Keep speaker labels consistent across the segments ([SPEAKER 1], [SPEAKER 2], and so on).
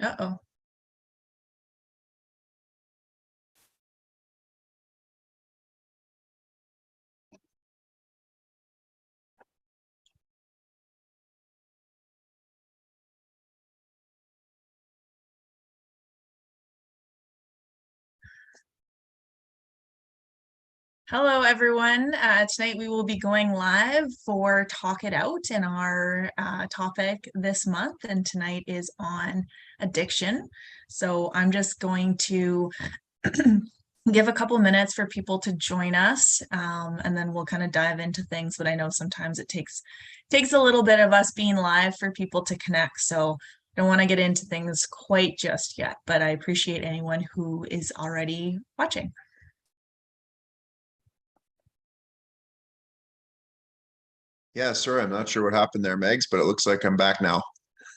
[SPEAKER 1] Uh-oh. Hello, everyone. Tonight we will be going live for Talk It Out in our topic this month, and tonight is on addiction. So I'm just going to give a couple minutes for people to join us, and then we'll kind of dive into things. But I know sometimes it takes a little bit of us being live for people to connect. So I don't want to get into things quite just yet, but I appreciate anyone who is already watching.
[SPEAKER 2] Yeah, sorry, I'm not sure what happened there, Megs, but it looks like I'm back now.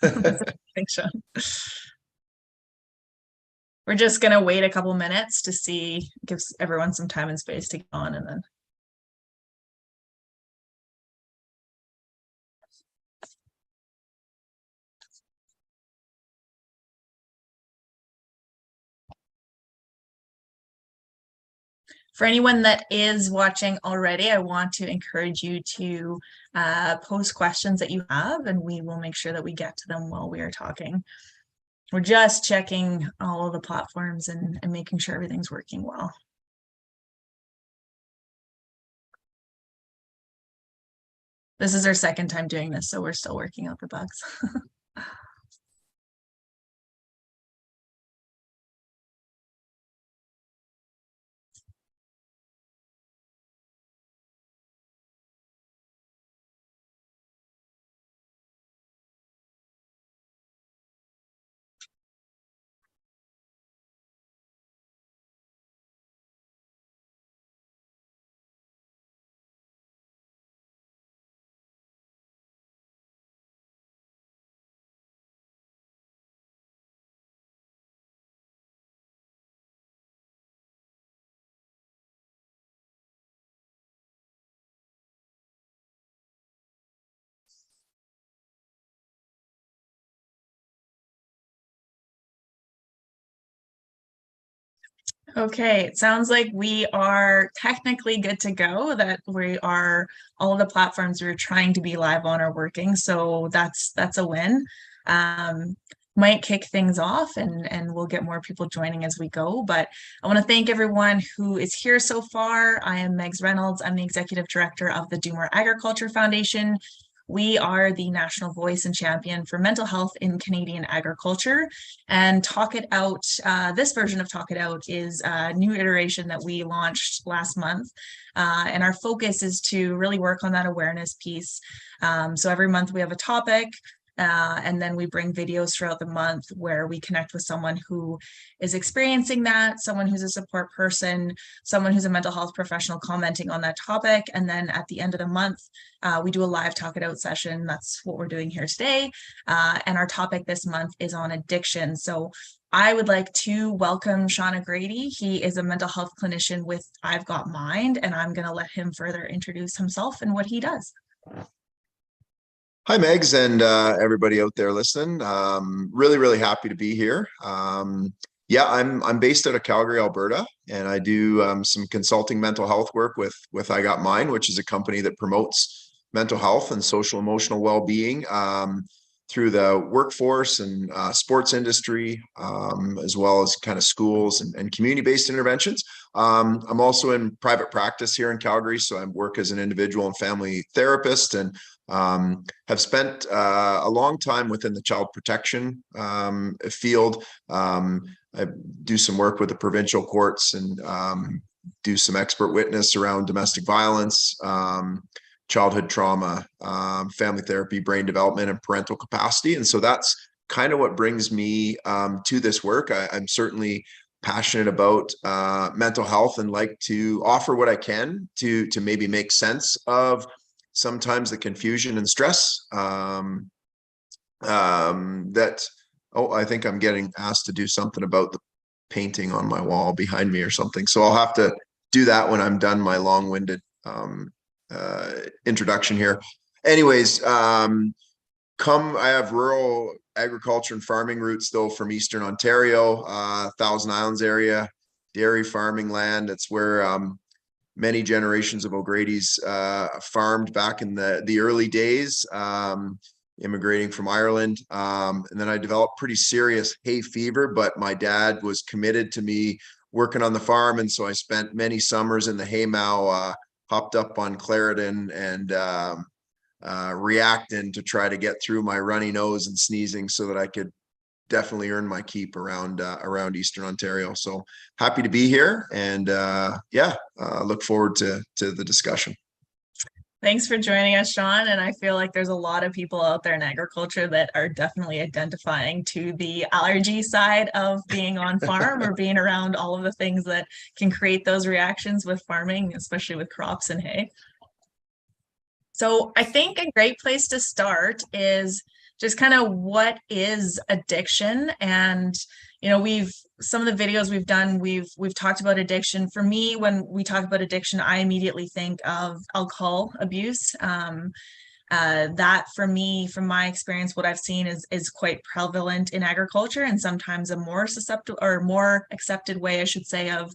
[SPEAKER 1] Thanks, Shawn. We're just gonna wait a couple minutes to see, gives everyone some time and space to get on, and then. For anyone that is watching already, I want to encourage you to post questions that you have, and we will make sure that we get to them while we are talking. We're just checking all of the platforms and making sure everything's working well. This is our second time doing this, so we're still working out the bugs. Okay, it sounds like we are technically good to go, that we are, all of the platforms we're trying to be live on are working, so that's a win. Might kick things off and we'll get more people joining as we go, but I want to thank everyone who is here so far. I am Megs Reynolds. I'm the Executive Director of the Do More Agriculture Foundation. We are the national voice and champion for mental health in Canadian agriculture. And Talk It Out, this version of Talk It Out is a new iteration that we launched last month. And our focus is to really work on that awareness piece. So every month we have a topic. And then we bring videos throughout the month where we connect with someone who is experiencing that, someone who's a support person, someone who's a mental health professional commenting on that topic. And then at the end of the month, we do a live Talk It Out session. That's what we're doing here today. And our topic this month is on addiction. So I would like to welcome Shawn Grady. He is a mental health clinician with I've Got Mind, and I'm going to let him further introduce himself and what he does.
[SPEAKER 2] Hi, Megs, and everybody out there listening. Really happy to be here. Yeah, I'm based out of Calgary, Alberta, and I do some consulting mental health work with I Got Mine, which is a company that promotes mental health and social emotional well-being through the workforce and sports industry, as well as kind of schools and community-based interventions. I'm also in private practice here in Calgary, so I work as an individual and family therapist, and have spent a long time within the child protection field. I do some work with the provincial courts and do some expert witness around domestic violence, childhood trauma, family therapy, brain development, and parental capacity. And so that's kind of what brings me to this work. I'm certainly passionate about mental health and like to offer what I can to maybe make sense of sometimes the confusion and stress that, I think I'm getting asked to do something about the painting on my wall behind me or something. So I'll have to do that when I'm done my long-winded introduction here. Anyways, I have rural agriculture and farming roots though from Eastern Ontario, Thousand Islands area, dairy farming land. That's where many generations of O'Grady's farmed back in the early days, immigrating from Ireland. And then I developed pretty serious hay fever, but my dad was committed to me working on the farm. And so I spent many summers in the hay mow, hopped up on Claritin and Reactin to try to get through my runny nose and sneezing so that I could definitely earn my keep around Eastern Ontario. So happy to be here, and look forward to the discussion.
[SPEAKER 1] Thanks for joining us, Shawn. And I feel like there's a lot of people out there in agriculture that are definitely identifying to the allergy side of being on farm or being around all of the things that can create those reactions with farming, especially with crops and hay. So I think a great place to start is just kind of what is addiction. And some of the videos we've done, we've talked about addiction. For me, when we talk about addiction, I immediately think of alcohol abuse. That for me, from my experience, what I've seen is quite prevalent in agriculture, and sometimes a more susceptible or more accepted way, I should say, of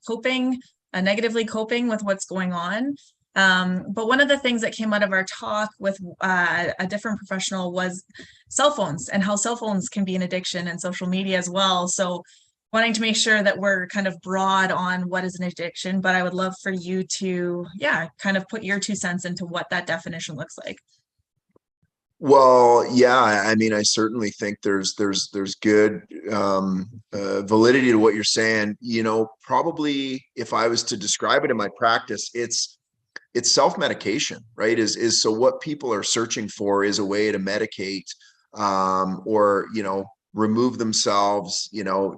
[SPEAKER 1] coping, negatively coping with what's going on. But one of the things that came out of our talk with a different professional was cell phones and how cell phones can be an addiction, and social media as well. So wanting to make sure that we're kind of broad on what is an addiction, but I would love for you to, kind of put your 2 cents into what that definition looks like.
[SPEAKER 2] Well, yeah, I mean, I certainly think there's good validity to what you're saying. Probably if I was to describe it in my practice, it's self-medication, right? Is so what people are searching for is a way to medicate or remove themselves,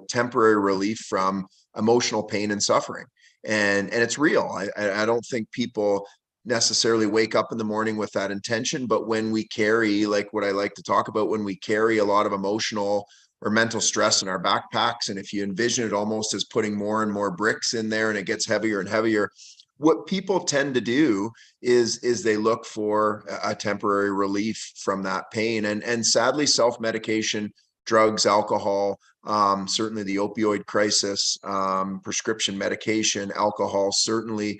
[SPEAKER 2] temporary relief from emotional pain and suffering. And it's real. I don't think people necessarily wake up in the morning with that intention, but when we carry, like what I like to talk about, when we carry a lot of emotional or mental stress in our backpacks, and if you envision it almost as putting more and more bricks in there and it gets heavier and heavier, what people tend to do is they look for a temporary relief from that pain. And sadly, self-medication, drugs, alcohol, certainly the opioid crisis, prescription medication, alcohol, certainly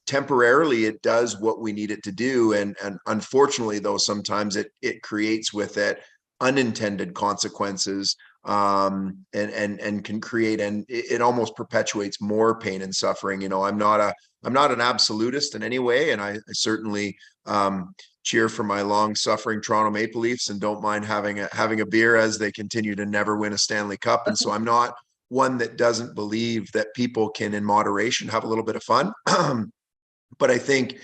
[SPEAKER 2] temporarily it does what we need it to do. And unfortunately, though, sometimes it creates with it unintended consequences, and can create, and it almost perpetuates more pain and suffering. I'm not an absolutist in any way, and I certainly cheer for my long suffering Toronto Maple Leafs and don't mind having a beer as they continue to never win a Stanley Cup. And so I'm not one that doesn't believe that people can, in moderation, have a little bit of fun. But I think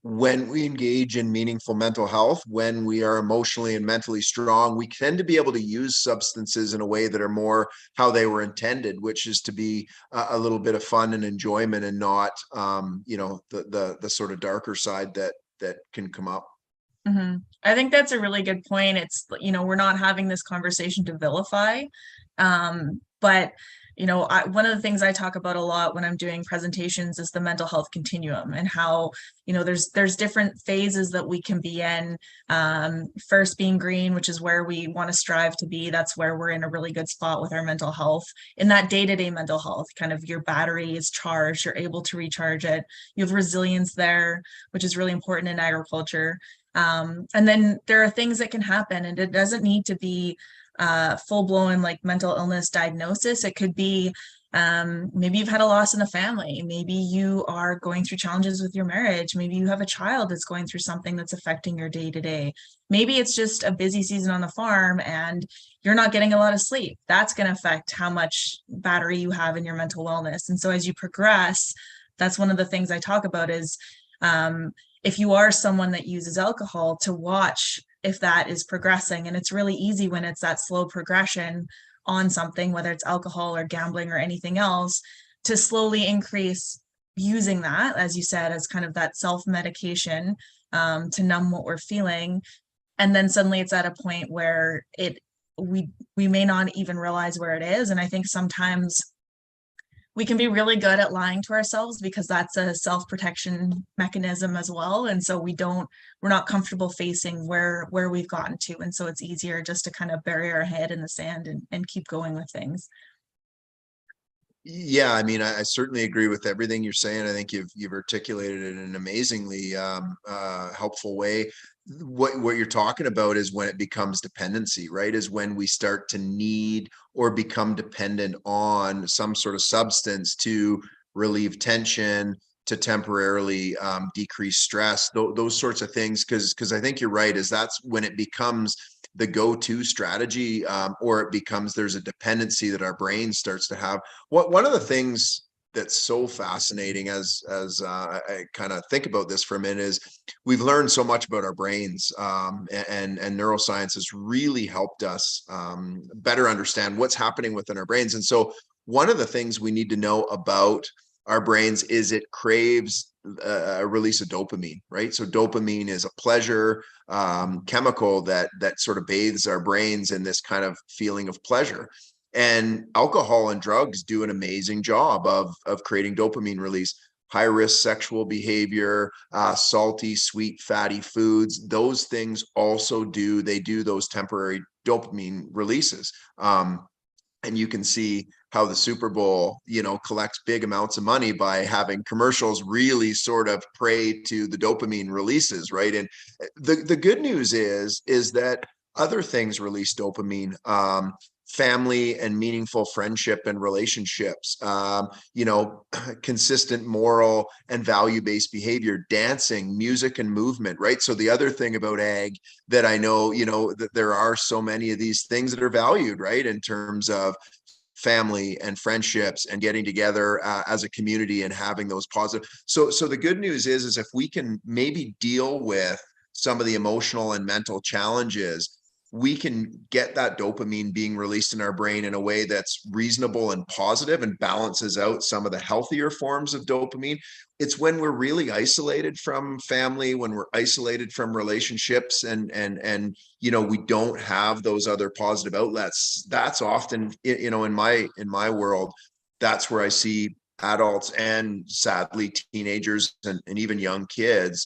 [SPEAKER 2] when we engage in meaningful mental health, when we are emotionally and mentally strong, we tend to be able to use substances in a way that are more how they were intended, which is to be a little bit of fun and enjoyment, and not, the sort of darker side that can come up.
[SPEAKER 1] Mm-hmm. I think that's a really good point. It's, we're not having this conversation to vilify, but one of the things I talk about a lot when I'm doing presentations is the mental health continuum, and how, there's different phases that we can be in. First being green, which is where we want to strive to be. That's where we're in a really good spot with our mental health. In that day-to-day mental health, kind of your battery is charged, you're able to recharge it. You have resilience there, which is really important in agriculture. And then there are things that can happen, and it doesn't need to be full-blown like mental illness diagnosis. It could be maybe you've had a loss in the family, maybe you are going through challenges with your marriage, maybe you have a child that's going through something that's affecting your day-to-day, maybe it's just a busy season on the farm and you're not getting a lot of sleep. That's going to affect how much battery you have in your mental wellness. And so as you progress, that's one of the things I talk about is if you are someone that uses alcohol, to watch if that is progressing. And it's really easy when it's that slow progression on something, whether it's alcohol or gambling or anything else, to slowly increase using that, as you said, as kind of that self-medication to numb what we're feeling. And then suddenly it's at a point where we may not even realize where it is. And I think sometimes we can be really good at lying to ourselves because that's a self-protection mechanism as well. And so we're not comfortable facing where we've gotten to. And so it's easier just to kind of bury our head in the sand and keep going with things.
[SPEAKER 2] Yeah, I mean, I certainly agree with everything you're saying. I think you've articulated it in an amazingly helpful way. What you're talking about is when it becomes dependency, right? Is when we start to need or become dependent on some sort of substance to relieve tension, to temporarily decrease stress, those sorts of things. Because I think you're right, is that's when it becomes the go-to strategy, or it becomes there's a dependency that our brain starts to have. One of the things that's so fascinating as I kind of think about this for a minute is we've learned so much about our brains, and neuroscience has really helped us better understand what's happening within our brains. And so one of the things we need to know about our brains is it craves a release of dopamine, right? So dopamine is a pleasure chemical that sort of bathes our brains in this kind of feeling of pleasure. And alcohol and drugs do an amazing job of creating dopamine release. High risk sexual behavior, salty, sweet, fatty foods, those things also they do those temporary dopamine releases. And you can see how the Super Bowl, collects big amounts of money by having commercials really sort of prey to the dopamine releases, right? And the good news is that other things release dopamine. Family and meaningful friendship and relationships, consistent moral and value-based behavior, dancing, music, and movement, right? So the other thing about ag that I know, that there are so many of these things that are valued, right, in terms of family and friendships and getting together as a community and having those positive. So the good news is if we can maybe deal with some of the emotional and mental challenges, we can get that dopamine being released in our brain in a way that's reasonable and positive and balances out some of the healthier forms of dopamine. It's when we're really isolated from family, when we're isolated from relationships, and we don't have those other positive outlets. That's often, in my world, that's where I see adults and sadly teenagers and even young kids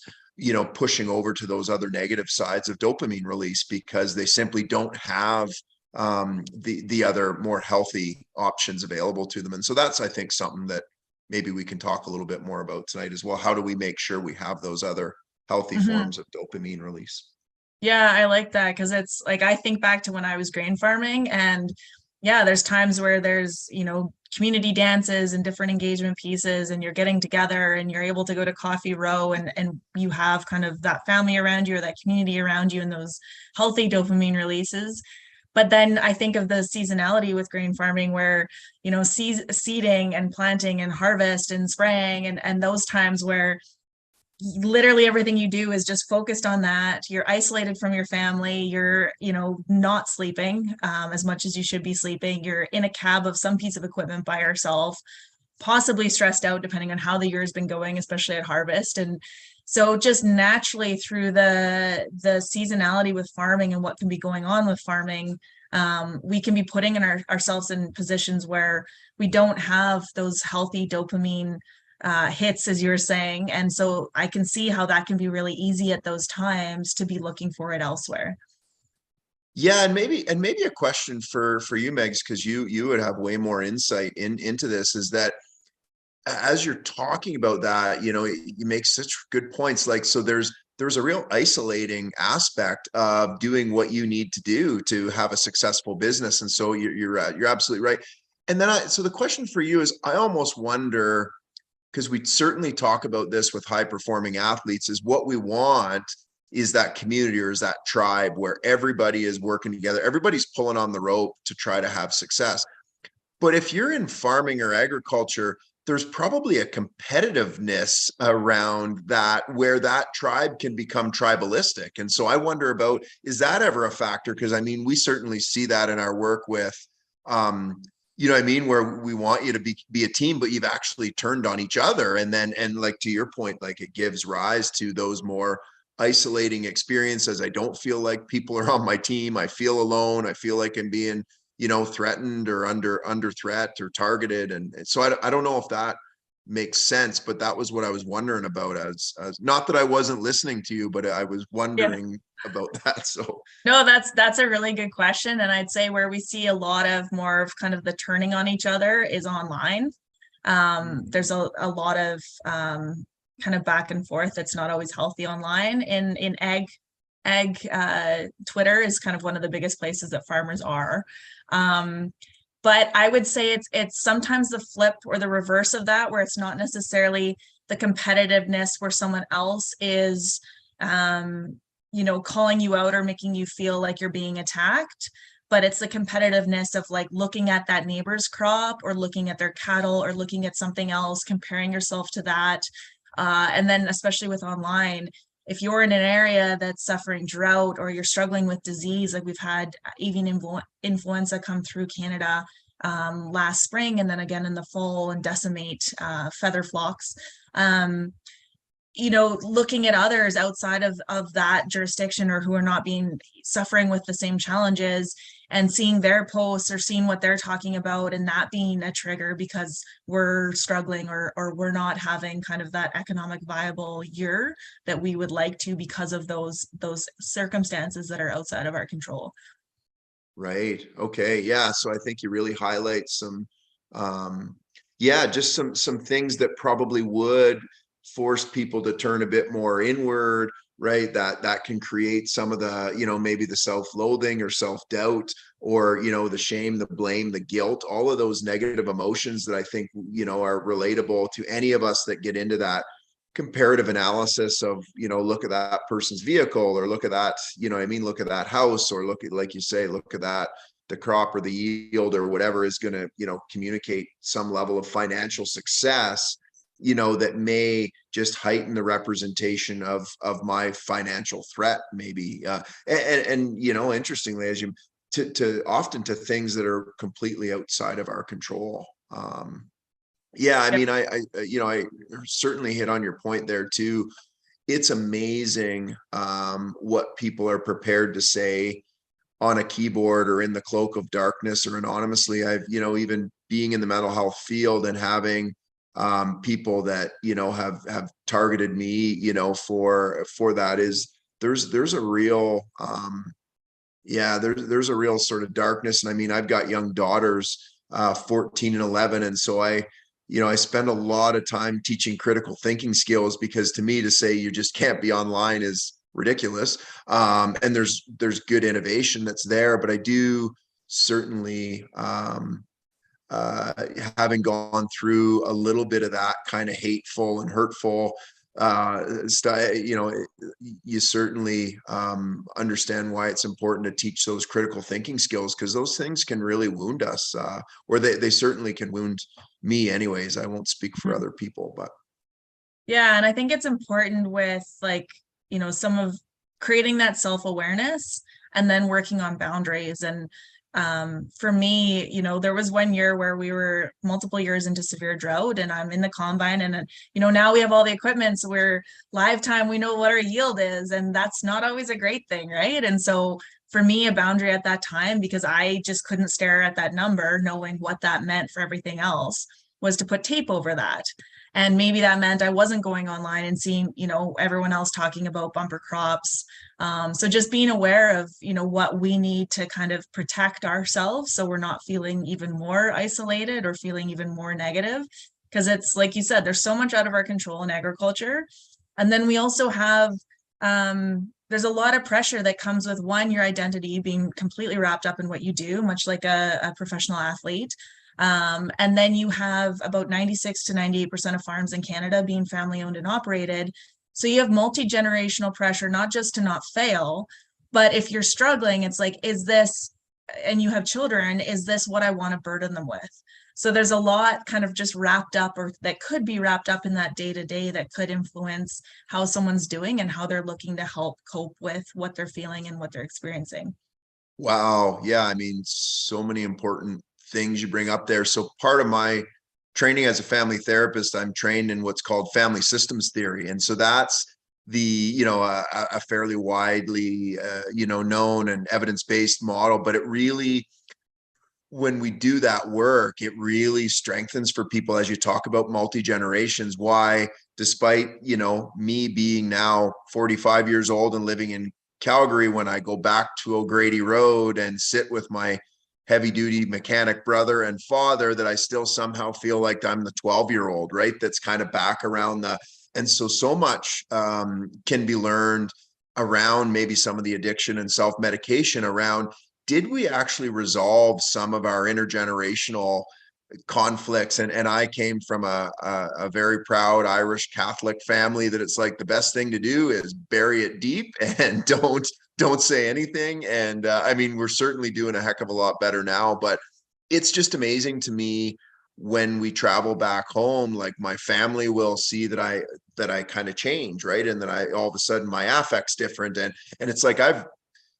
[SPEAKER 2] pushing over to those other negative sides of dopamine release because they simply don't have the other more healthy options available to them. And so that's, I think, something that maybe we can talk a little bit more about tonight as well. How do we make sure we have those other healthy
[SPEAKER 1] Mhm.
[SPEAKER 2] forms of dopamine release?
[SPEAKER 1] Yeah, I like that because it's like I think back to when I was grain farming, and yeah, there's times where there's, community dances and different engagement pieces, and you're getting together and you're able to go to coffee row, and you have kind of that family around you or that community around you and those healthy dopamine releases. But then I think of the seasonality with grain farming where, seeding and planting and harvest and spraying and those times where literally everything you do is just focused on that. You're isolated from your family. You're, not sleeping as much as you should be sleeping. You're in a cab of some piece of equipment by yourself, possibly stressed out depending on how the year's been going, especially at harvest. And so just naturally through the seasonality with farming and what can be going on with farming, we can be putting ourselves in positions where we don't have those healthy dopamine hits, as you're saying. And so I can see how that can be really easy at those times to be looking for it elsewhere.
[SPEAKER 2] Yeah, and maybe a question for you, Megs, because you would have way more insight into this, is that as you're talking about that, you make such good points. Like, so there's a real isolating aspect of doing what you need to do to have a successful business. And so you're absolutely right. And then so the question for you is, I almost wonder, because we certainly talk about this with high performing athletes, is what we want is that community or is that tribe where everybody is working together, everybody's pulling on the rope to try to have success. But if you're in farming or agriculture, there's probably a competitiveness around that where that tribe can become tribalistic. And so I wonder about, is that ever a factor? Because I mean, we certainly see that in our work with, you know what I mean, where we want you to be a team, but you've actually turned on each other. And like to your point, like it gives rise to those more isolating experiences. I don't feel like people are on my team. I feel alone. I feel like I'm being threatened or under threat or targeted. And so I don't know if that makes sense, but that was what I was wondering about, as not that I wasn't listening to you, but I was
[SPEAKER 1] Yeah.
[SPEAKER 2] wondering about that. So
[SPEAKER 1] No, that's a really good question. And I'd say where we see a lot of more of kind of the turning on each other is online. There's a lot of kind of back and forth that's not always healthy online. In Twitter is kind of one of the biggest places that farmers are. But I would say it's sometimes the flip or the reverse of that, where it's not necessarily the competitiveness where someone else is calling you out or making you feel like you're being attacked, but it's the competitiveness of like looking at that neighbor's crop or looking at their cattle or looking at something else, comparing yourself to that. And then especially with online, if you're in an area that's suffering drought or you're struggling with disease, like we've had avian influenza come through Canada last spring and then again in the fall and decimate feather flocks. Looking at others outside of that jurisdiction or who are not being suffering with the same challenges and seeing their posts or seeing what they're talking about and that being a trigger because we're struggling or we're not having kind of that economic viable year that we would like to because of those circumstances that are outside of our control.
[SPEAKER 2] right. Okay. Yeah. So I think you really highlight yeah, just some things that probably would force people to turn a bit more inward, right? That can create some of the, maybe the self-loathing or self-doubt or, the shame, the blame, the guilt, all of those negative emotions that I think, are relatable to any of us that get into that comparative analysis of, look at that person's vehicle or look at that, look at that house or look at, like you say, look at that, the crop or the yield or whatever is going to, communicate some level of financial success, that may just heighten the representation of my financial threat, maybe. And interestingly, as you to often to things that are completely outside of our control. Yeah, I
[SPEAKER 1] Yep.
[SPEAKER 2] mean, I certainly hit on your point there too. It's amazing what people are prepared to say on a keyboard or in the cloak of darkness or anonymously. I've, even being in the mental health field and having people that, have targeted me, for that is there's a real, yeah, there's a real sort of darkness. And I mean, I've got young daughters, 14 and 11. And so I spend a lot of time teaching critical thinking skills because to me to say you just can't be online is ridiculous. And there's good innovation that's there, but I do certainly, uh, having gone through a little bit of that kind of hateful and hurtful stuff, you certainly understand why it's important to teach those critical thinking skills because those things can really wound us, or they certainly can wound me anyways. I won't speak for
[SPEAKER 1] Mhm.
[SPEAKER 2] other people, but
[SPEAKER 1] Yeah, and I think it's important with like, some of creating that self-awareness and then working on boundaries. And for me, there was one year where we were multiple years into severe drought and I'm in the combine and now we have all the equipment, so we're live time, we know what our yield is, and that's not always a great thing, right? And so for me, a boundary at that time, because I just couldn't stare at that number, knowing what that meant for everything else, was to put tape over that. And maybe that meant I wasn't going online and seeing, everyone else talking about bumper crops. So just being aware of, what we need to kind of protect ourselves so we're not feeling even more isolated or feeling even more negative. Because it's like you said, there's so much out of our control in agriculture. And then we also have, there's a lot of pressure that comes with one, your identity being completely wrapped up in what you do, much like a professional athlete. And then you have about 96 to 98% of farms in Canada being family owned and operated. So you have multi-generational pressure, not just to not fail, but if you're struggling, it's like, is this, and you have children, is this what I want to burden them with? So there's a lot kind of just wrapped up or that could be wrapped up in that day to day that could influence how someone's doing and how they're looking to help cope with what they're feeling and what they're experiencing.
[SPEAKER 2] wow. Yeah. I mean, so many important things you bring up there. So part of my training as a family therapist, I'm trained in what's called family systems theory. And so that's the, a fairly widely, known and evidence-based model, but it really when we do that work, it really strengthens for people as you talk about multi-generations. Why, despite, me being now 45 years old and living in Calgary, when I go back to O'Grady Road and sit with my heavy duty mechanic brother and father, that I still somehow feel like I'm the 12-year-old, right? That's kind of back around and so much can be learned around maybe some of the addiction and self-medication around, did we actually resolve some of our intergenerational conflicts? And I came from a very proud Irish Catholic family, that it's like the best thing to do is bury it deep and don't say anything. And I mean, we're certainly doing a heck of a lot better now, but it's just amazing to me when we travel back home, like my family will see that I kind of change, right? And then I all of a sudden my affect's different. And it's like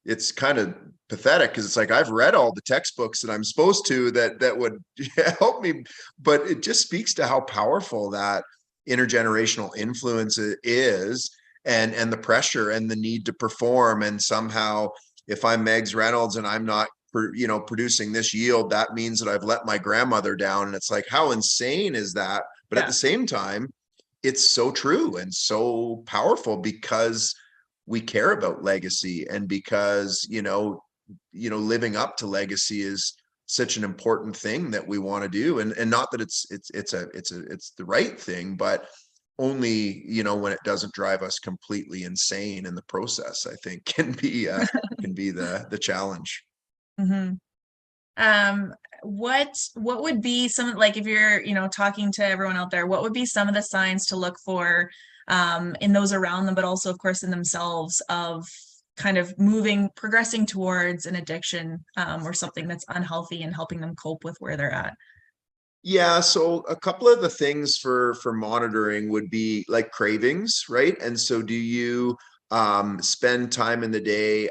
[SPEAKER 2] it's kind of pathetic, because it's like I've read all the textbooks that I'm supposed to that would help me, but it just speaks to how powerful that intergenerational influence is, and the pressure and the need to perform. And somehow, if I'm Megs Reynolds and I'm not producing this yield, that means that I've let my grandmother down. And it's like, how insane is that? But at
[SPEAKER 1] Yeah.
[SPEAKER 2] the same time, it's so true and so powerful, because we care about legacy, and because living up to legacy is such an important thing that we want to do. And not that it's the right thing, but only when it doesn't drive us completely insane in the process, I think can be the challenge.
[SPEAKER 1] Hmm. Um, what would be some, like, if you're, talking to everyone out there, what would be some of the signs to look for in those around them, but also, of course, in themselves, of kind of progressing towards an addiction, or something that's unhealthy, and helping them cope with where they're at?
[SPEAKER 2] Yeah, so a couple of the things for monitoring would be like cravings, right? And so do you spend time in the day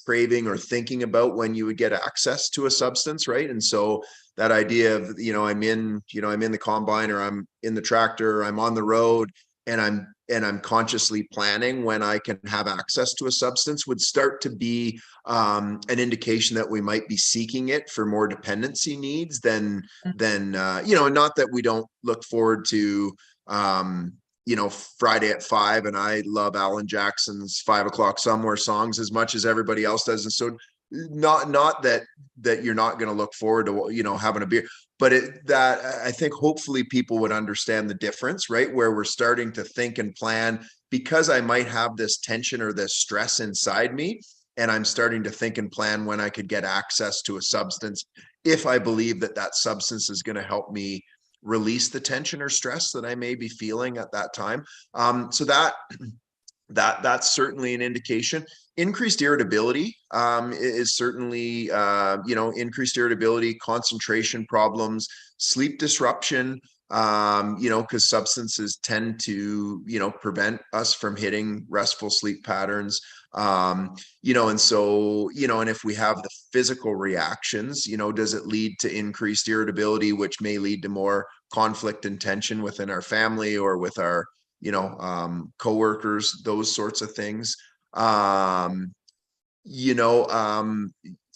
[SPEAKER 2] craving or thinking about when you would get access to a substance, right? And so that idea of, I'm in the combine, or I'm in the tractor, or I'm on the road, and I'm consciously planning when I can have access to a substance, would start to be an indication that we might be seeking it for more dependency needs than and not that we don't look forward to Friday at 5, and I love Alan Jackson's 5 o'clock somewhere songs as much as everybody else does. And so not that you're not going to look forward to having a beer, but that I think hopefully people would understand the difference, right? Where we're starting to think and plan, because I might have this tension or this stress inside me, and I'm starting to think and plan when I could get access to a substance, if I believe that that substance is going to help me release the tension or stress that I may be feeling at that time. So that's certainly an indication. Increased irritability is certainly increased irritability, concentration problems, sleep disruption, because substances tend to prevent us from hitting restful sleep patterns. And so and if we have the physical reactions, does it lead to increased irritability, which may lead to more conflict and tension within our family or with our coworkers, those sorts of things. um you know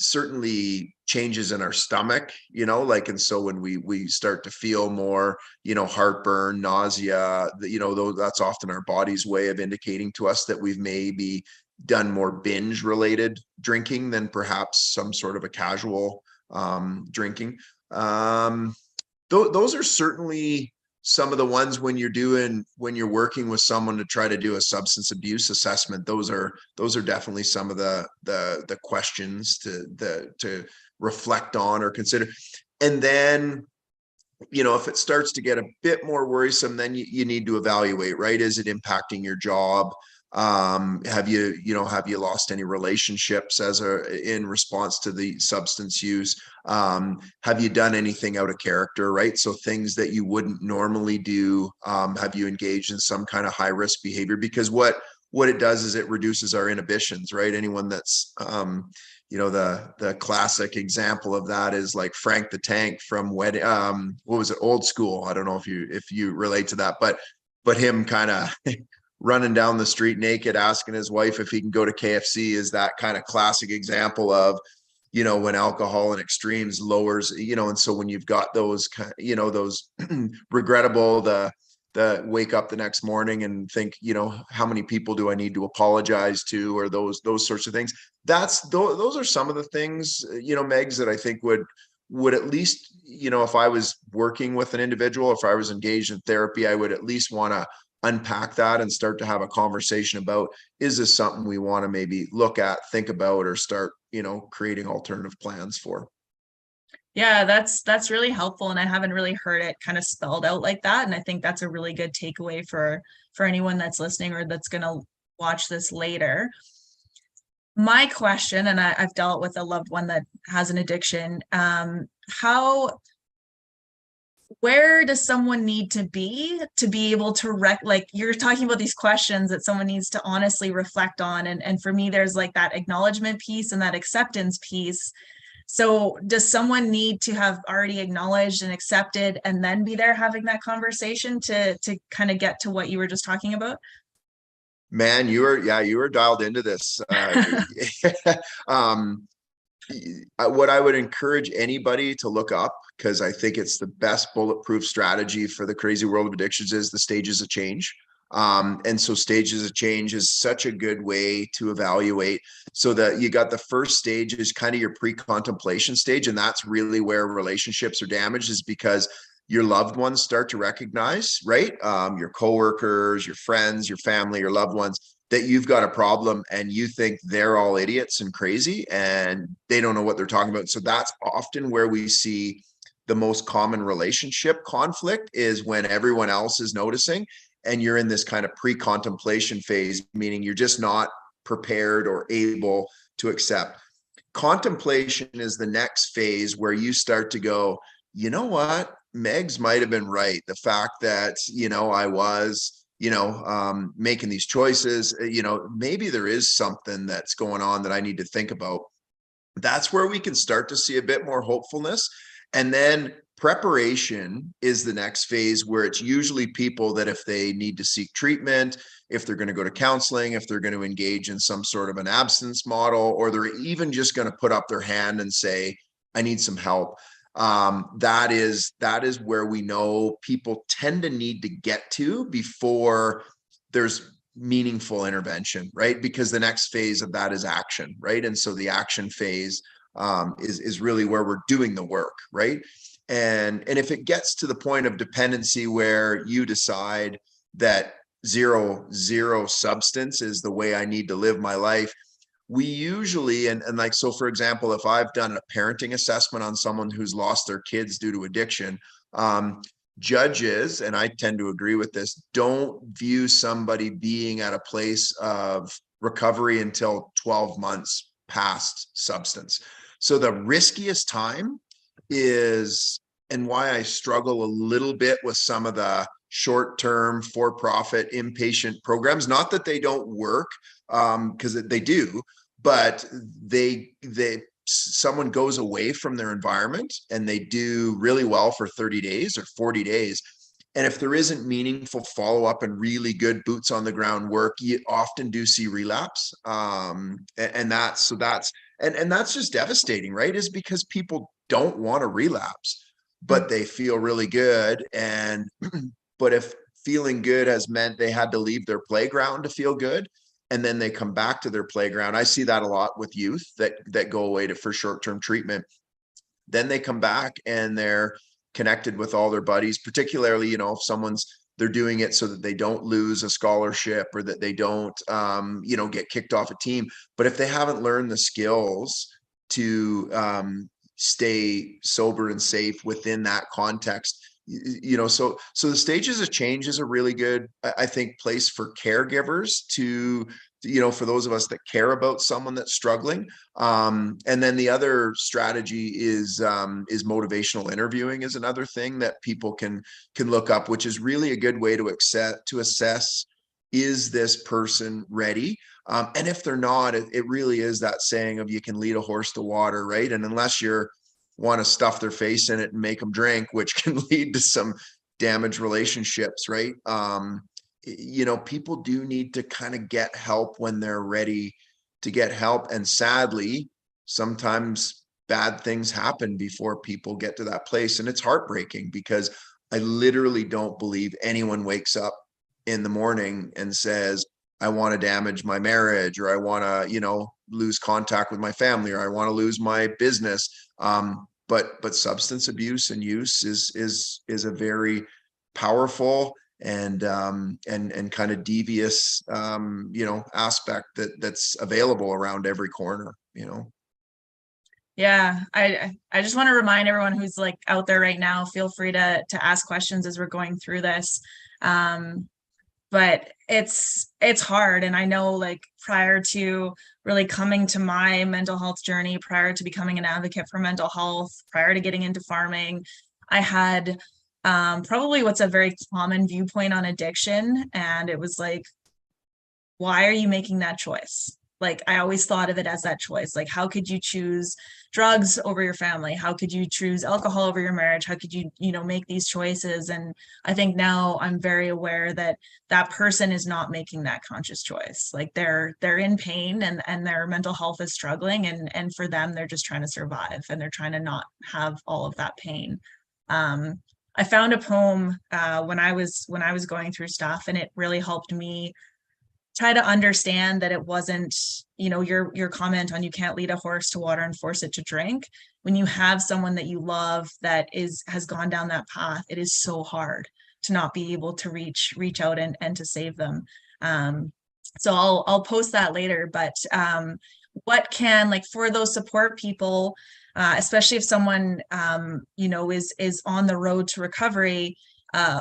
[SPEAKER 2] Certainly changes in our stomach, and so when we start to feel more heartburn, nausea, though, that's often our body's way of indicating to us that we've maybe done more binge related drinking than perhaps some sort of a casual drinking. um those are certainly some of the ones when you're working with someone to try to do a substance abuse assessment. Those are definitely some of the questions to reflect on or consider. And then if it starts to get a bit more worrisome, then you need to evaluate, right? Is it impacting your job? Have you lost any relationships in response to the substance use? Have you done anything out of character, right? So things that you wouldn't normally do. Have you engaged in some kind of high risk behavior? Because what it does is it reduces our inhibitions, right? Anyone that's the classic example of that is like Frank the Tank from what was it, Old School? I don't know if you relate to that, but him kind of running down the street naked, asking his wife if he can go to KFC, is that kind of classic example of when alcohol in extremes lowers, and so when you've got those those regrettable, the wake up the next morning and think, how many people do I need to apologize to, or those sorts of things. Those are some of the things, Megs, that I think would at least, if I was working with an individual, if I was engaged in therapy, I would at least want to unpack that and start to have a conversation about, is this something we want to maybe look at, think about, or start, creating alternative plans for.
[SPEAKER 1] Yeah, that's really helpful, and I haven't really heard it kind of spelled out like that. And I think that's a really good takeaway for anyone that's listening or that's going to watch this later. My question, and I've dealt with a loved one that has an addiction. How Where does someone need to be able to like you're talking about these questions that someone needs to honestly reflect on, and for me there's like that acknowledgement piece and that acceptance piece. So does someone need to have already acknowledged and accepted and then be there having that conversation to kind of get to what you were just talking about?
[SPEAKER 2] Man, you were dialed into this. um, what I would encourage anybody to look up, because I think it's the best bulletproof strategy for the crazy world of addictions, is the stages of change. And so stages of change is such a good way to evaluate. So that you got the first stage is kind of your pre-contemplation stage. And that's really where relationships are damaged, is because your loved ones start to recognize, right? Your coworkers, your friends, your family, your loved ones, that you've got a problem and you think they're all idiots and crazy and they don't know what they're talking about. So that's often where we see the most common relationship conflict, is when everyone else is noticing and you're in this kind of pre-contemplation phase, meaning you're just not prepared or able to accept. Contemplation is the next phase where you start to go, you know what, Megs might have been right. The fact that, I was, making these choices, maybe there is something that's going on that I need to think about. That's where we can start to see a bit more hopefulness. And then preparation is the next phase, where it's usually people that, if they need to seek treatment, if they're going to go to counseling, if they're going to engage in some sort of an abstinence model, or they're even just going to put up their hand and say, I need some help. That is where we know people tend to need to get to before there's meaningful intervention, right? Because the next phase of that is action, right? And so the action phase is really where we're doing the work, right? And if it gets to the point of dependency where you decide that zero substance is the way I need to live my life, we usually, and like, so for example, if I've done a parenting assessment on someone who's lost their kids due to addiction, judges, and I tend to agree with this, don't view somebody being at a place of recovery until 12 months past substance. So the riskiest time is, and why I struggle a little bit with some of the short-term for-profit inpatient programs, not that they don't work, because they do, but someone goes away from their environment and they do really well for 30 days or 40 days. And if there isn't meaningful follow-up and really good boots on the ground work, you often do see relapse. And that's just devastating, right? Is because people don't want to relapse, but they feel really good. And but if feeling good has meant they had to leave their playground to feel good, and then they come back to their playground, I see that a lot with youth that go away for short-term treatment. Then they come back and they're connected with all their buddies, particularly, if they're doing it so that they don't lose a scholarship, or that they don't, get kicked off a team. But if they haven't learned the skills to stay sober and safe within that context, so the stages of change is a really good, I think, place for caregivers to, for those of us that care about someone that's struggling. And then the other strategy is motivational interviewing is another thing that people can look up, which is really a good way to assess, is this person ready? And if they're not, it really is that saying of, you can lead a horse to water, right? And unless you're want to stuff their face in it and make them drink, which can lead to some damaged relationships, right? People do need to kind of get help when they're ready to get help. And sadly, sometimes bad things happen before people get to that place. And it's heartbreaking because I literally don't believe anyone wakes up in the morning and says, I want to damage my marriage, or I want to, lose contact with my family, or I want to lose my business. But substance abuse and use is a very powerful and kind of devious aspect that's available around every corner.
[SPEAKER 1] Yeah, I just want to remind everyone who's like out there right now, feel free to ask questions as we're going through this. But it's hard, and I know, like, prior to really coming to my mental health journey, prior to becoming an advocate for mental health, prior to getting into farming, I had probably what's a very common viewpoint on addiction, and it was like, why are you making that choice? Like, I always thought of it as that choice. Like, how could you choose drugs over your family? How could you choose alcohol over your marriage? How could you, make these choices? And I think now I'm very aware that that person is not making that conscious choice. Like, they're in pain, and their mental health is struggling, and for them, they're just trying to survive, and they're trying to not have all of that pain. I found a poem when I was going through stuff, and it really helped me try to understand that it wasn't, your comment on you can't lead a horse to water and force it to drink. When you have someone that you love that has gone down that path, it is so hard to not be able to reach out and to save them. So I'll post that later, but what can, like, for those support people, especially if someone is on the road to recovery,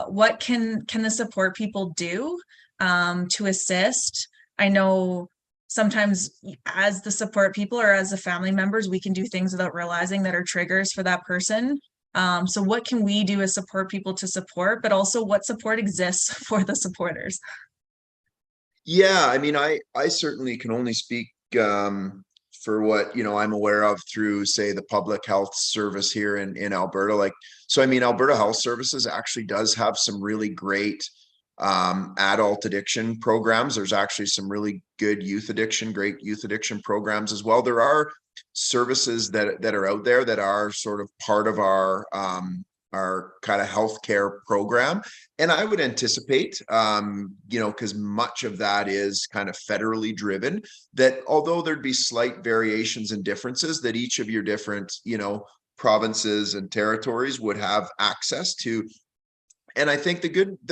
[SPEAKER 1] what can the support people do to assist? I know sometimes as the support people or as the family members, we can do things without realizing that are triggers for that person. So what can we do as support people to support, but also what support exists for the supporters?
[SPEAKER 2] Yeah, I mean, I certainly can only speak for what I'm aware of through, say, the public health service here in Alberta. Like, so I mean, Alberta Health Services actually does have some really great adult addiction programs. There's actually some really good great youth addiction programs as well. There are services that are out there that are sort of part of our kind of healthcare program. And I would anticipate, because much of that is kind of federally driven, that although there'd be slight variations and differences, that each of your different, provinces and territories would have access to. And I think the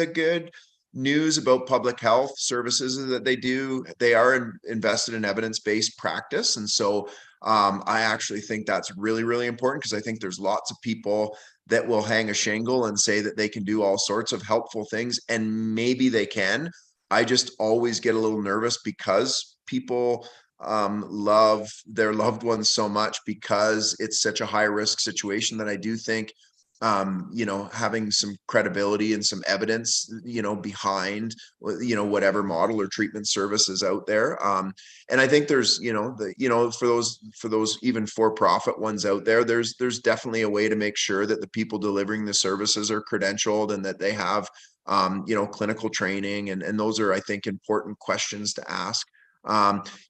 [SPEAKER 2] good news about public health services is that they are invested in evidence-based practice. And so I actually think that's really, really important, because I think there's lots of people that will hang a shingle and say that they can do all sorts of helpful things, and maybe they can. I just always get a little nervous because people love their loved ones so much, because it's such a high risk situation, that I do think having some credibility and some evidence, behind, whatever model or treatment services out there. And I think there's, for those even for-profit ones out there, there's definitely a way to make sure that the people delivering the services are credentialed, and that they have, clinical training. And those are, I think, important questions to ask.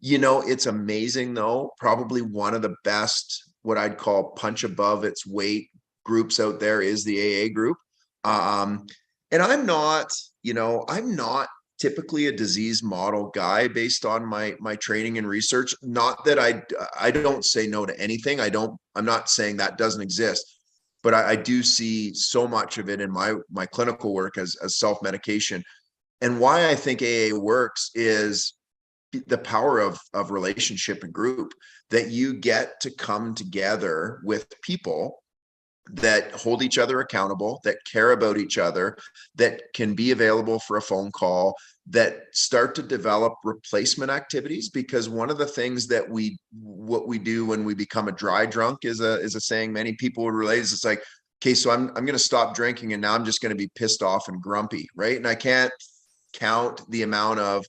[SPEAKER 2] It's amazing though, probably one of the best, what I'd call punch above its weight groups out there is the AA group. And I'm not typically a disease model guy based on my training and research. Not that I don't say no to anything. I'm not saying that doesn't exist, but I do see so much of it in my clinical work as self-medication. And why I think AA works is the power of relationship and group, that you get to come together with people that hold each other accountable, that care about each other, that can be available for a phone call, that start to develop replacement activities. Because one of the things that what we do when we become a dry drunk is a saying many people would relate, is it's like, okay, so I'm going to stop drinking, and now I'm just going to be pissed off and grumpy, right? And I can't count the amount of,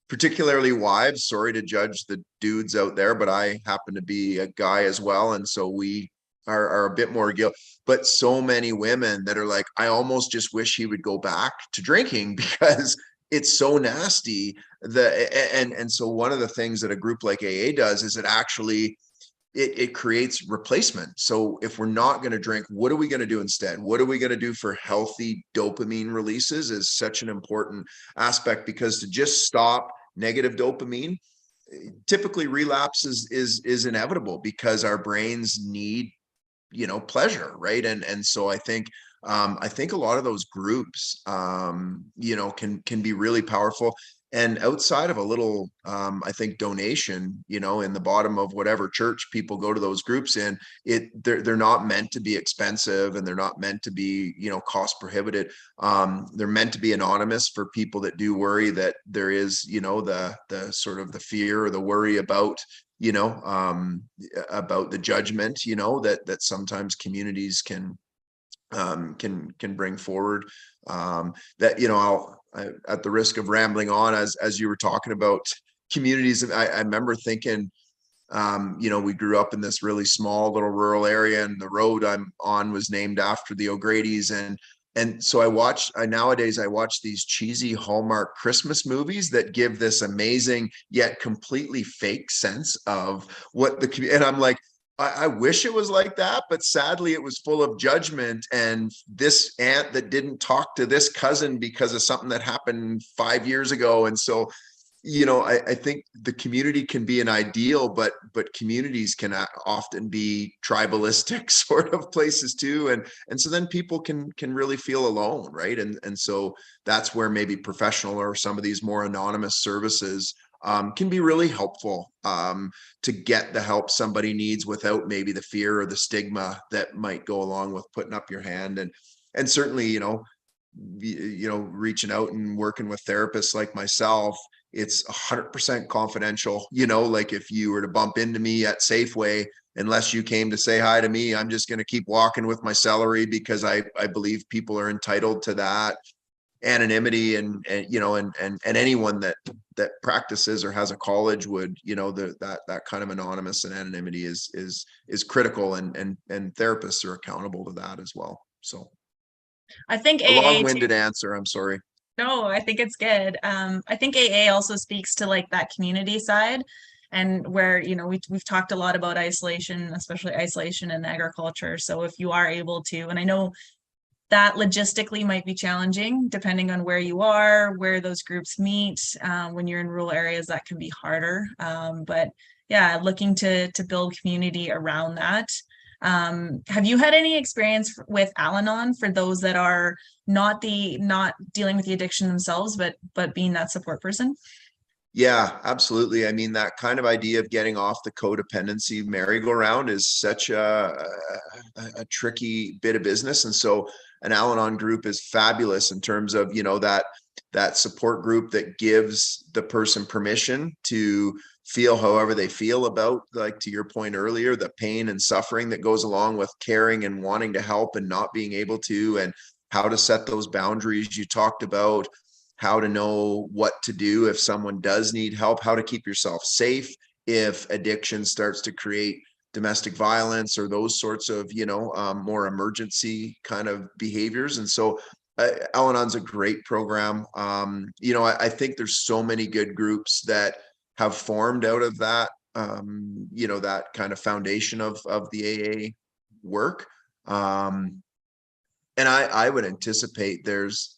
[SPEAKER 2] particularly wives, sorry to judge the dudes out there, but I happen to be a guy as well, and so we are a bit more guilty. But so many women that are like, I almost just wish he would go back to drinking because it's so nasty. And so one of the things that a group like AA does is it actually it creates replacement. So if we're not going to drink, what are we going to do instead? What are we going to do for healthy dopamine releases is such an important aspect, because to just stop negative dopamine, typically relapse is inevitable, because our brains need, pleasure, right? And so I think a lot of those groups, can be really powerful. And outside of a little, I think, donation, in the bottom of whatever church people go to those groups in, they're not meant to be expensive, and they're not meant to be, cost prohibited. They're meant to be anonymous for people that do worry that there is, the sort of the fear or the worry about, you know um about the judgment, that sometimes communities can bring forward. That, at the risk of rambling on, as you were talking about communities, I remember thinking, we grew up in this really small little rural area, and the road I'm on was named after the O'Grady's. And so nowadays I watch these cheesy Hallmark Christmas movies that give this amazing yet completely fake sense of what and I'm like, I wish it was like that, but sadly it was full of judgment, and this aunt that didn't talk to this cousin because of something that happened 5 years ago. And so, I think the community can be an ideal, but communities can often be tribalistic sort of places too. And so then people can really feel alone, right? And so that's where maybe professional or some of these more anonymous services can be really helpful, to get the help somebody needs without maybe the fear or the stigma that might go along with putting up your hand. And certainly, reaching out and working with therapists like myself, it's 100% confidential. Like if you were to bump into me at Safeway, unless you came to say hi to me, I'm just going to keep walking with my celery, because I believe people are entitled to that anonymity. And anyone that practices or has a college would, that kind of anonymous and anonymity is critical, and therapists are accountable to that as well. So
[SPEAKER 1] I think
[SPEAKER 2] a
[SPEAKER 1] AA too.
[SPEAKER 2] long-winded answer, I'm sorry.
[SPEAKER 1] No, I think it's good. I think AA also speaks to like that community side, and where, we've talked a lot about isolation, especially isolation in agriculture. So if you are able to, and I know that logistically might be challenging depending on where you are, where those groups meet. When you're in rural areas, that can be harder. But yeah, looking to build community around that. Have you had any experience with Al-Anon, for those that are not dealing with the addiction themselves, but being that support person?
[SPEAKER 2] Yeah, absolutely. I mean, that kind of idea of getting off the codependency merry-go-round is such a tricky bit of business. And so an Al-Anon group is fabulous in terms of, that support group that gives the person permission to feel however they feel about, like to your point earlier, the pain and suffering that goes along with caring and wanting to help and not being able to, and how to set those boundaries you talked about, how to know what to do if someone does need help, how to keep yourself safe if addiction starts to create domestic violence or those sorts of, more emergency kind of behaviors. And so Al-Anon's a great program. I think there's so many good groups that have formed out of that, that kind of foundation of the AA work. And I would anticipate there's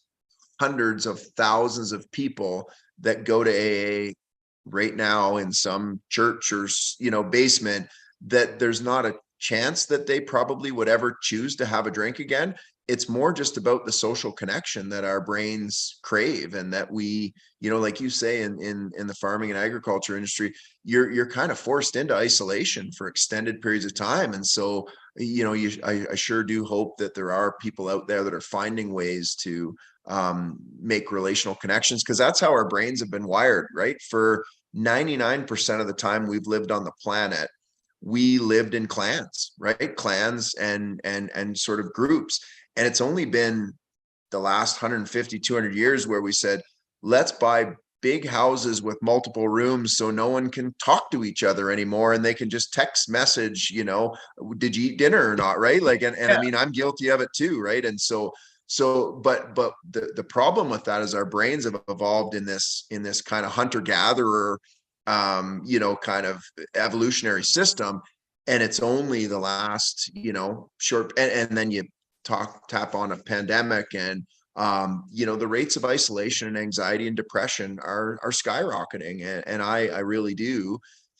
[SPEAKER 2] hundreds of thousands of people that go to AA right now in some church or, basement, that there's not a chance that they probably would ever choose to have a drink again. It's more just about the social connection that our brains crave, and that we, like you say, in the farming and agriculture industry, you're kind of forced into isolation for extended periods of time. And so, I sure do hope that there are people out there that are finding ways to make relational connections, because that's how our brains have been wired, right? For 99% of the time we've lived on the planet, we lived in clans, right? Clans and sort of groups. And it's only been the last 150, 200 years where we said, let's buy big houses with multiple rooms so no one can talk to each other anymore, and they can just text message, did you eat dinner or not, right? Like, and I
[SPEAKER 1] Yeah.
[SPEAKER 2] mean, I'm guilty of it too, right? And but the problem with that is our brains have evolved in this kind of hunter gatherer, kind of evolutionary system. and it's only the last, short, and then you tap on a pandemic, and the rates of isolation and anxiety and depression are skyrocketing. And I really do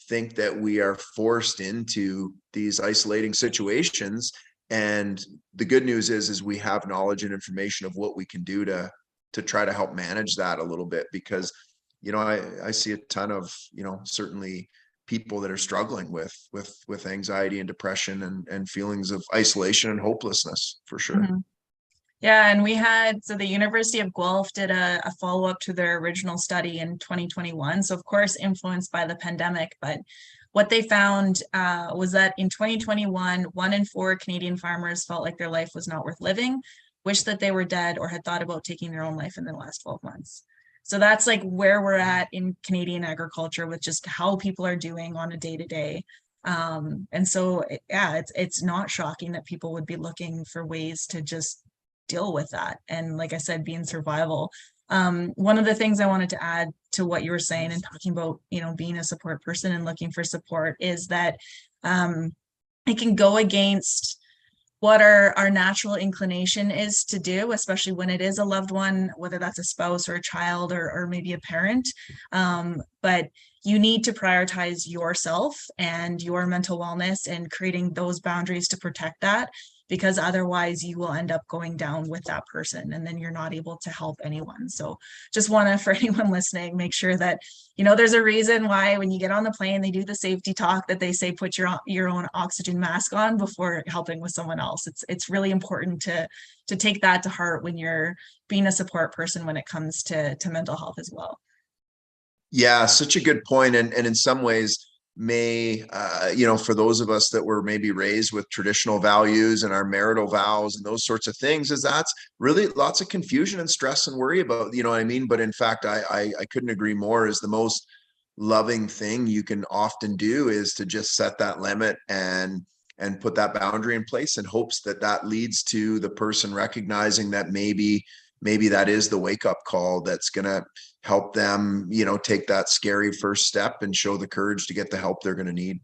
[SPEAKER 2] think that we are forced into these isolating situations. And the good news is we have knowledge and information of what we can do to try to help manage that a little bit, because I see a ton of certainly people that are struggling with anxiety and depression and feelings of isolation and hopelessness, for sure.
[SPEAKER 1] Mhm. Yeah, and so the University of Guelph did a follow-up to their original study in 2021. So of course influenced by the pandemic, but what they found was that in 2021, 1 in 4 Canadian farmers felt like their life was not worth living, wished that they were dead, or had thought about taking their own life in the last 12 months. So that's like where we're at in Canadian agriculture with just how people are doing on a day-to-day. And so yeah, it's not shocking that people would be looking for ways to just deal with that. And like I said, be in survival. One of the things I wanted to add to what you were saying and talking about, being a support person and looking for support is that it can go against what our natural inclination is to do, especially when it is a loved one, whether that's a spouse or a child or maybe a parent. But you need to prioritize yourself and your mental wellness and creating those boundaries to protect that, because otherwise you will end up going down with that person and then you're not able to help anyone. So just want to, for anyone listening, make sure that, there's a reason why when you get on the plane, they do the safety talk that they say, put your own oxygen mask on before helping with someone else. It's really important to take that to heart when you're being a support person when it comes to mental health as well.
[SPEAKER 2] Yeah, such a good point. And in some ways, for those of us that were maybe raised with traditional values and our marital vows and those sorts of things, is that's really lots of confusion and stress and worry about, you know what I mean? But in fact, I couldn't agree more, is the most loving thing you can often do is to just set that limit and put that boundary in place, in hopes that that leads to the person recognizing that maybe that is the wake up call that's going to help them, take that scary first step and show the courage to get the help they're going to need.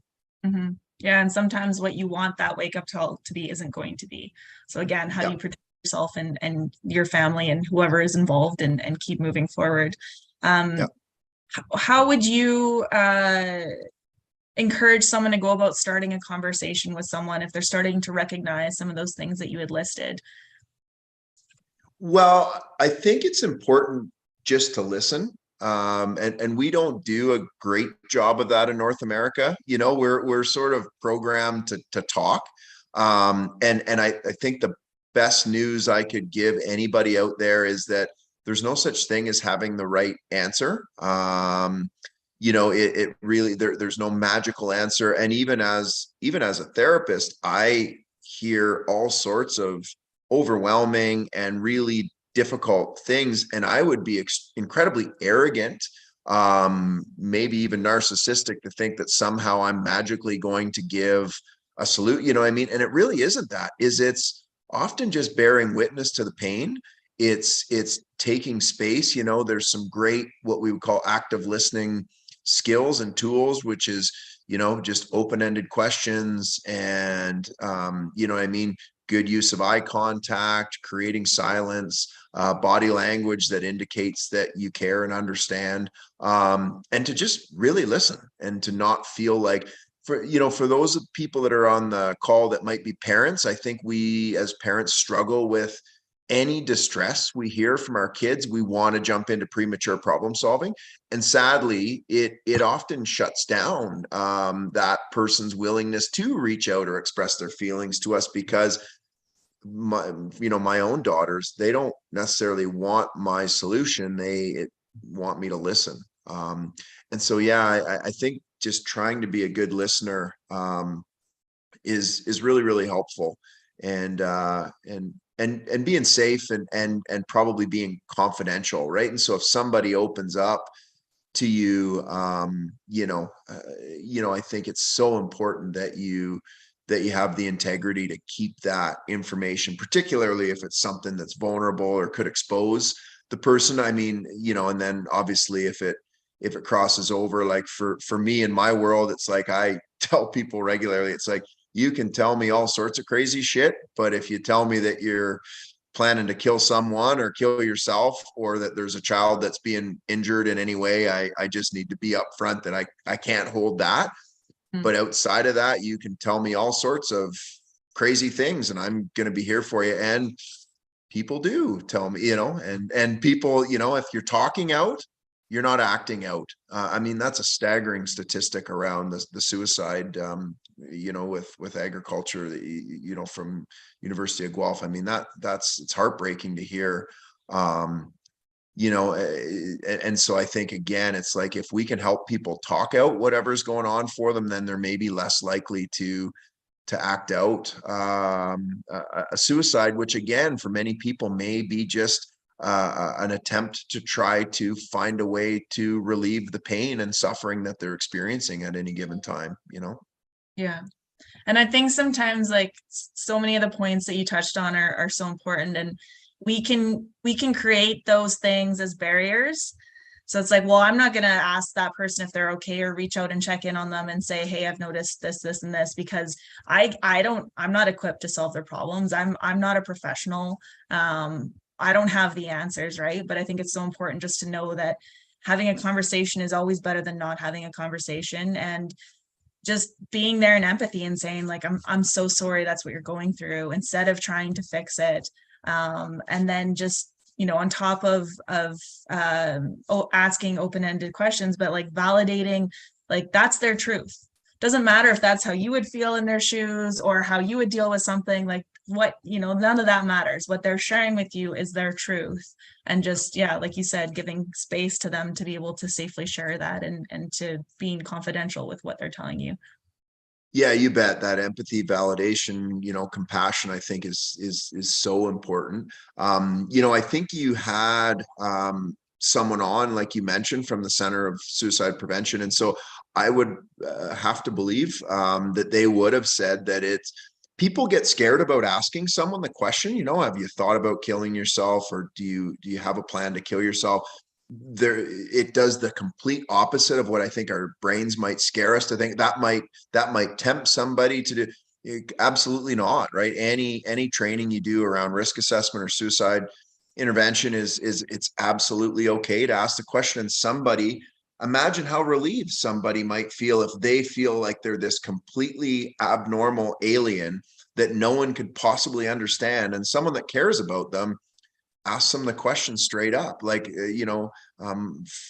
[SPEAKER 1] Mm-hmm. Yeah, and sometimes what you want that wake up call to be isn't going to be. So again, how do
[SPEAKER 2] Yeah.
[SPEAKER 1] you protect yourself and your family and whoever is involved and keep moving forward?
[SPEAKER 2] Yeah.
[SPEAKER 1] How would you encourage someone to go about starting a conversation with someone if they're starting to recognize some of those things that you had listed?
[SPEAKER 2] Well, I think it's important just to listen. And we don't do a great job of that in North America. We're sort of programmed to talk. And I think the best news I could give anybody out there is that there's no such thing as having the right answer. It really, there's no magical answer. And even as a therapist, I hear all sorts of overwhelming and really difficult things, and I would be incredibly arrogant, maybe even narcissistic, to think that somehow I'm magically going to give a salute, you know what I mean? And it really isn't that. It's often just bearing witness to the pain. It's taking space. There's some great, what we would call active listening skills and tools, which is just open-ended questions, and what I mean, good use of eye contact, creating silence, body language that indicates that you care and understand, and to just really listen, and to not feel like, for those people that are on the call that might be parents, I think we as parents struggle with any distress we hear from our kids. We want to jump into premature problem solving, and sadly it often shuts down that person's willingness to reach out or express their feelings to us, because my own daughters, they don't necessarily want my solution, they want me to listen. And so yeah, I think just trying to be a good listener is really, really helpful. And being safe, and probably being confidential, right? And so if somebody opens up to you, I think it's so important that you have the integrity to keep that information, particularly if it's something that's vulnerable or could expose the person. I mean, and then obviously if it crosses over, like for me in my world, it's like I tell people regularly, it's like, you can tell me all sorts of crazy shit, but if you tell me that you're planning to kill someone or kill yourself, or that there's a child that's being injured in any way, I just need to be upfront that I can't hold that.
[SPEAKER 1] Mm.
[SPEAKER 2] But outside of that, you can tell me all sorts of crazy things and I'm going to be here for you. And people do tell me, and people, if you're talking out, you're not acting out. I mean, that's a staggering statistic around the suicide, with agriculture, from University of Guelph. I mean, it's heartbreaking to hear. And so I think, again, it's like, if we can help people talk out whatever's going on for them, then they're maybe less likely to act out a suicide, which again, for many people may be just an attempt to try to find a way to relieve the pain and suffering that they're experiencing at any given time.
[SPEAKER 1] Yeah. And I think sometimes, like, so many of the points that you touched on are so important, and we can create those things as barriers. So it's like, well, I'm not going to ask that person if they're okay, or reach out and check in on them and say, hey, I've noticed this, and this, because I'm not equipped to solve their problems. I'm not a professional. I don't have the answers, right? But I think it's so important just to know that having a conversation is always better than not having a conversation, and just being there in empathy and saying, like, I'm so sorry that's what you're going through, instead of trying to fix it. And then just, on top of asking open-ended questions, but like validating, like, that's their truth. Doesn't matter if that's how you would feel in their shoes or how you would deal with something. Like, what, none of that matters. What they're sharing with you is their truth. And just, yeah, like you said, giving space to them to be able to safely share that, and to being confidential with what they're telling you.
[SPEAKER 2] Yeah, you bet. That empathy, validation, compassion, I think is so important. I think you had someone on, like you mentioned, from the Center of Suicide Prevention, and so I would have to believe that they would have said that it's people get scared about asking someone the question. Have you thought about killing yourself, or do you have a plan to kill yourself? It does the complete opposite of what I think our brains might scare us to think. That might tempt somebody to do. Absolutely not, right? Any training you do around risk assessment or suicide intervention is it's absolutely okay to ask the question. And imagine how relieved somebody might feel if they feel like they're this completely abnormal alien that no one could possibly understand, and someone that cares about them ask them the question straight up. Like,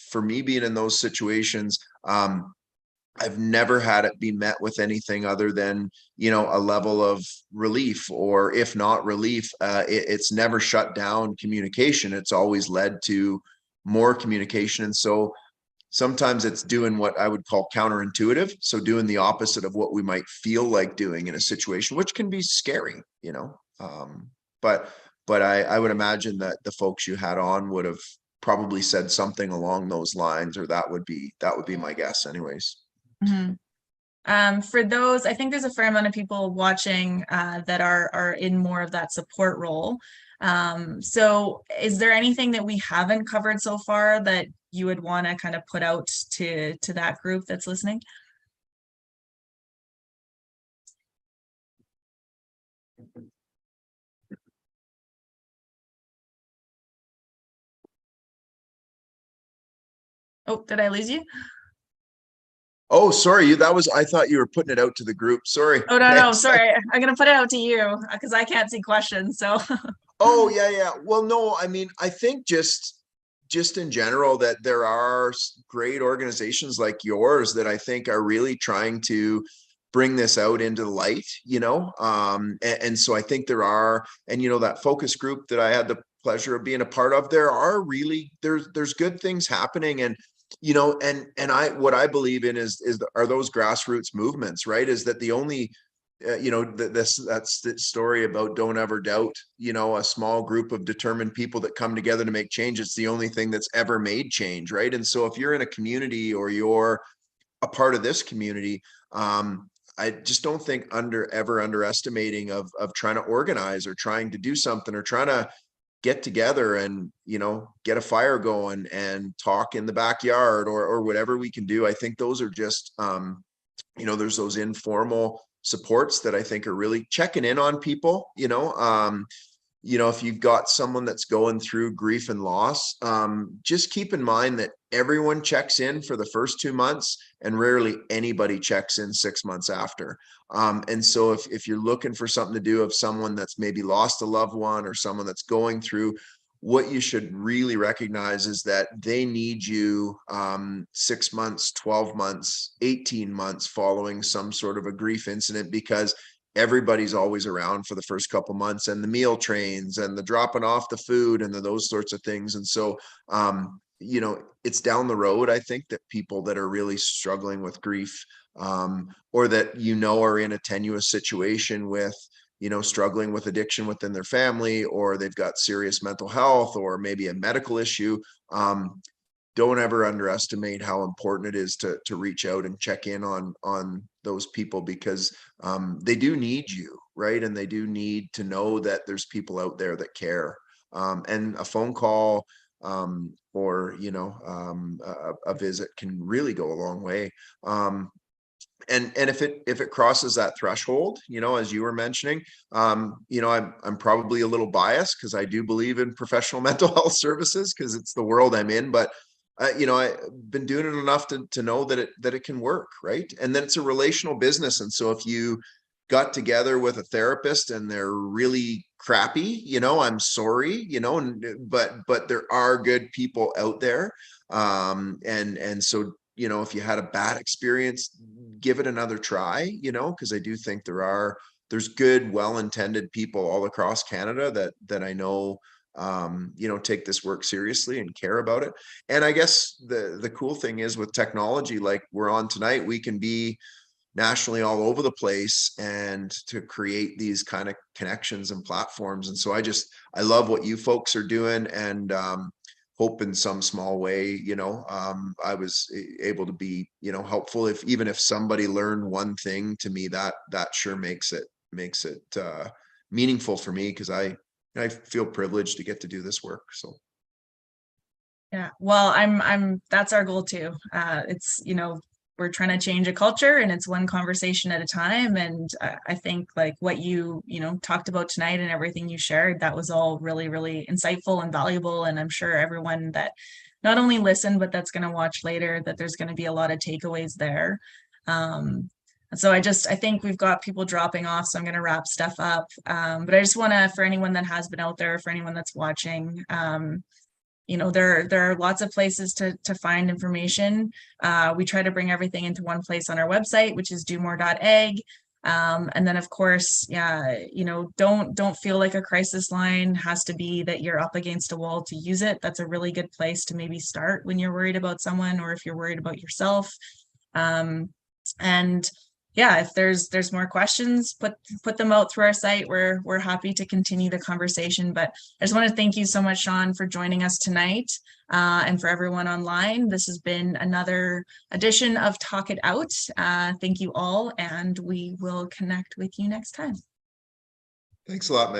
[SPEAKER 2] for me, being in those situations, I've never had it be met with anything other than, a level of relief, or if not relief, it's never shut down communication. It's always led to more communication. And so sometimes it's doing what I would call counterintuitive. So doing the opposite of what we might feel like doing in a situation, which can be scary. But I would imagine that the folks you had on would have probably said something along those lines, or that would be my guess anyways.
[SPEAKER 1] Mhm. For those, I think there's a fair amount of people watching that are in more of that support role. So is there anything that we haven't covered so far that you would want to kind of put out to that group that's listening? Oh, did I lose you?
[SPEAKER 2] Oh, sorry, I thought you were putting it out to the group. Sorry.
[SPEAKER 1] Oh, no, no,
[SPEAKER 2] Thanks.
[SPEAKER 1] sorry. I'm gonna put it out to you because I can't see questions. So
[SPEAKER 2] Oh, yeah, yeah. Well, no, I mean, I think just in general that there are great organizations like yours that I think are really trying to bring this out into the light. And so I think there are, and that focus group that I had the pleasure of being a part of, there's good things happening. And what I believe in are those grassroots movements, right? Is that the only that's the story about don't ever doubt, a small group of determined people that come together to make change. It's the only thing that's ever made change, right? And so if you're in a community, or you're a part of this community, I just don't think ever underestimating of trying to organize, or trying to do something, or trying to get together and get a fire going and talk in the backyard, or whatever we can do. I think those are just there's those informal supports that I think are really checking in on people, if you've got someone that's going through grief and loss, just keep in mind that everyone checks in for the first 2 months and rarely anybody checks in 6 months after. And so if you're looking for something to do of someone that's maybe lost a loved one or someone that's going through, what you should really recognize is that they need you 6 months, 12 months, 18 months following some sort of a grief incident, because everybody's always around for the first couple months, and the meal trains and the dropping off the food and those sorts of things. And so, it's down the road, I think, that people that are really struggling with grief, or that, are in a tenuous situation with, struggling with addiction within their family, or they've got serious mental health or maybe a medical issue. Don't ever underestimate how important it is to reach out and check in on those people, because they do need you, right? And they do need to know that there's people out there that care. And a phone call, or a visit can really go a long way. And if it crosses that threshold, as you were mentioning, I'm probably a little biased because I do believe in professional mental health services because it's the world I'm in. But I've been doing it enough to know that it can work, right? And then it's a relational business, and so if you got together with a therapist and they're really crappy, I'm sorry, but there are good people out there, and so if you had a bad experience, give it another try, because I do think there's good, well-intended people all across Canada that I know take this work seriously and care about it. And I guess the cool thing is, with technology like we're on tonight, we can be nationally all over the place and to create these kind of connections and platforms. And so I love what you folks are doing, and hope in some small way, I was able to be, helpful. Even if somebody learned one thing to me, that sure makes it meaningful for me, because I feel privileged to get to do this work. So.
[SPEAKER 1] Yeah, well, that's our goal too. It's, we're trying to change a culture, and it's one conversation at a time. And I think like what you talked about tonight and everything you shared, that was all really, really insightful and valuable. And I'm sure everyone that not only listened, but that's going to watch later, that there's going to be a lot of takeaways there. And so I think we've got people dropping off, so I'm going to wrap stuff up. But I just want to, for anyone that has been out there, for anyone that's watching, there are lots of places to find information. We try to bring everything into one place on our website, which is domore.ag. And then of course, yeah, don't feel like a crisis line has to be that you're up against a wall to use it. That's a really good place to maybe start when you're worried about someone, or if you're worried about yourself. And yeah, if there's more questions, put them out through our site. We're happy to continue the conversation. But I just want to thank you so much, Shawn, for joining us tonight, and for everyone online. This has been another edition of Talk It Out. Thank you all, and we will connect with you next time.
[SPEAKER 2] Thanks a lot, Meg.